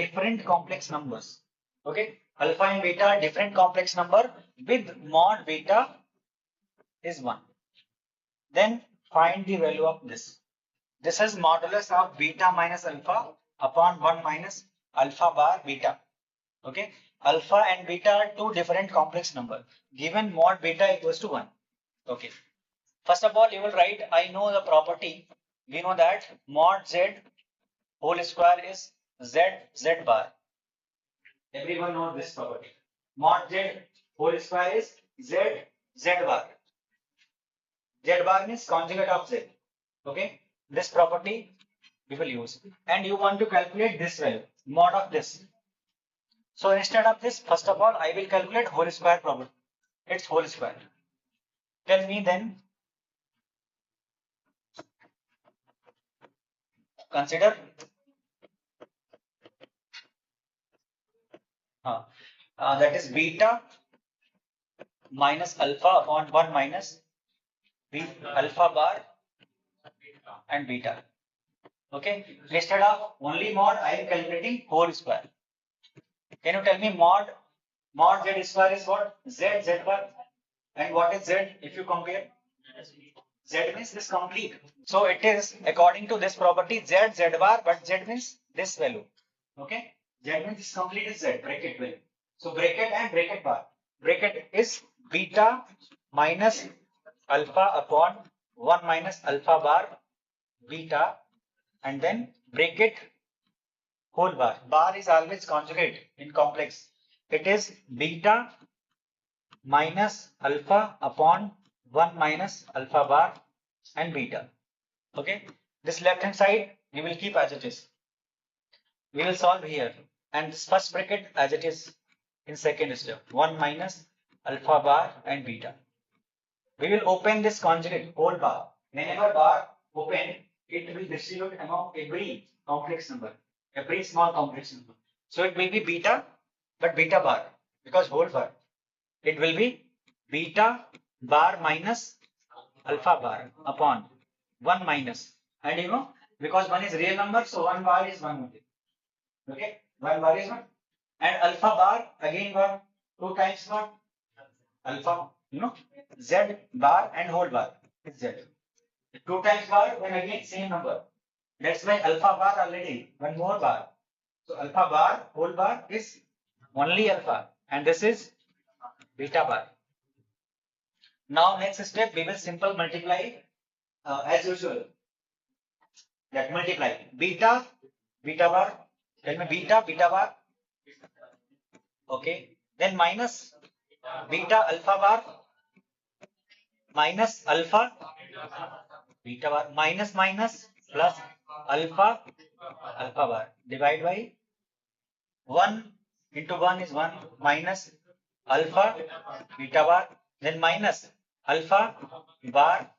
different complex numbers. Okay, alpha and beta are different complex number with mod beta is 1. Then find the value of this. This is modulus of beta minus alpha upon 1 minus alpha bar beta. Okay, alpha and beta are two different complex number. Given mod beta equals to 1. Okay, first of all you will write, I know the property. We know that mod z whole square is z bar. Everyone knows this property. Mod z whole square is z bar. Z bar means conjugate of z. Okay, this property we will use. And you want to calculate this value, mod of this. So instead of this, first of all, I will calculate whole square property. Its whole square. Tell me then. Consider that is beta minus alpha upon 1 minus alpha bar and beta. Okay, instead of only mod, I am calculating whole square. Can you tell me mod z square is what? Z bar. And what is z if you compare? Z means this complete. So it is according to this property z bar, but z means this value. Okay, z means this complete is z bracket value. So bracket and bracket bar. Bracket is beta minus alpha upon 1 minus alpha bar beta, and then bracket whole bar. Bar is always conjugate in complex. It is beta minus alpha upon 1 minus alpha bar and beta. Okay, this left hand side we will keep as it is. We will solve here, and this first bracket as it is in second step, 1 minus alpha bar and beta. We will open this conjugate whole bar. Whenever bar open, it will distribute among every complex number, every small complex number. So it will be beta, but beta bar, because whole bar. It will be beta bar minus alpha bar upon 1 minus. And you know, because 1 is real number, so 1 bar is 1 only. Okay, 1 bar is 1. And alpha bar, again bar, 2 times bar, alpha, you know, z bar and whole bar is z. 2 times bar, then again same number. That's why alpha bar already, 1 more bar. So alpha bar, whole bar is only alpha, and this is beta bar. Now next step, we will simple multiply as usual. That multiply beta bar. Tell me beta bar. Okay, then minus beta alpha bar minus alpha beta bar minus plus alpha bar, divide by 1 into 1 is 1 minus alpha beta bar, then minus alpha bar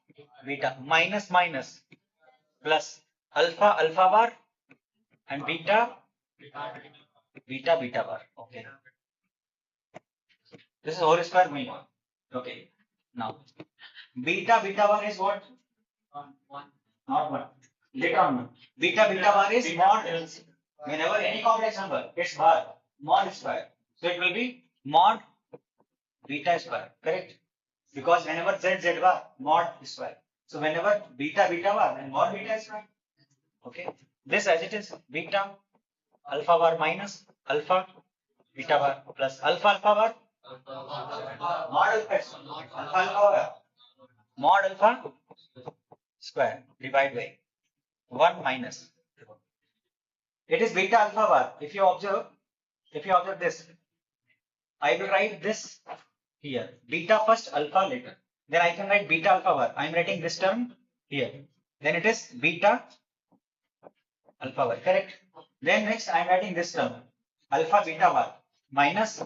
beta minus plus alpha bar and beta bar. Okay, this is whole square going on. Okay, now beta bar is what? Not 1. Later on, beta bar is mod. Whenever any complex number, it's bar, mod square. So it will be mod beta square, correct? Because whenever z bar, mod square. So whenever beta bar and mod beta square. Okay, this as it is, beta alpha bar minus alpha beta bar plus alpha bar mod alpha square, divide by 1 minus. It is beta alpha bar. If you observe this, I will write this here. Beta first, alpha later. Then I can write beta alpha bar. I am writing this term here. Then it is beta alpha bar, correct? Then next I am writing this term, alpha beta bar minus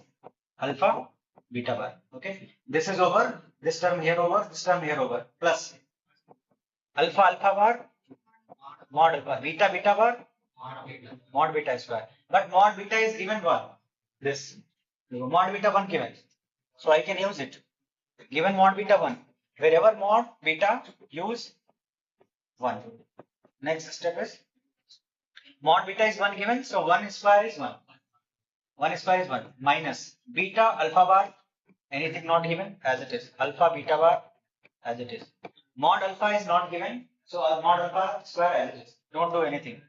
alpha beta bar. Okay, this is over, this term here over, this term here over, plus alpha bar mod alpha, beta bar mod beta square. But mod beta is given 1. This mod beta 1 given, so I can use it. Given mod beta 1, wherever mod beta, use 1. Next step is Mod beta is 1 given, so 1 square is 1. 1 square is 1 minus beta alpha bar, anything not given, as it is. Alpha beta bar, as it is. Mod alpha is not given, so mod alpha square as it is. Don't do anything.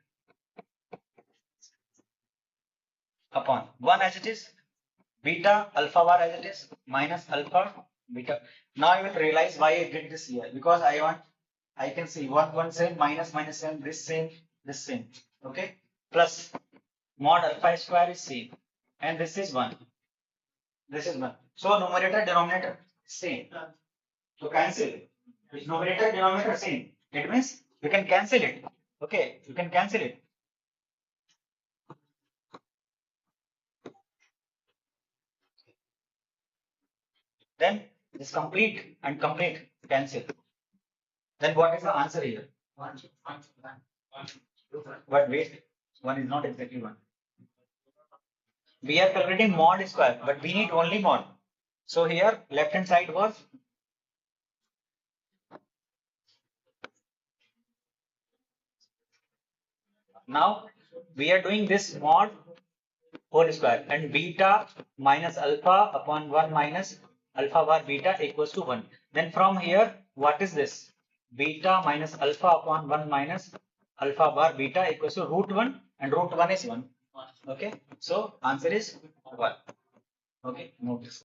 Upon 1 as it is, beta alpha bar as it is, minus alpha beta. Now you will realize why I did this here, because I can see 1 same, minus same, this same, this same. Okay, plus mod alpha square is same, and this is 1. This is 1. So numerator denominator same. So cancel. If numerator denominator same, it means you can cancel it. Okay, you can cancel it. Then this complete and complete cancel. Then what is the answer here? But wait, 1 is not exactly 1. We are calculating mod square, but we need only mod. So here left hand side was now we are doing this mod whole square and beta minus alpha upon 1 minus alpha bar beta equals to 1. Then from here, what is this? Beta minus alpha upon 1 minus alpha bar beta equals to root 1, and root 1 is 1. Okay, so answer is 1. Okay, note this.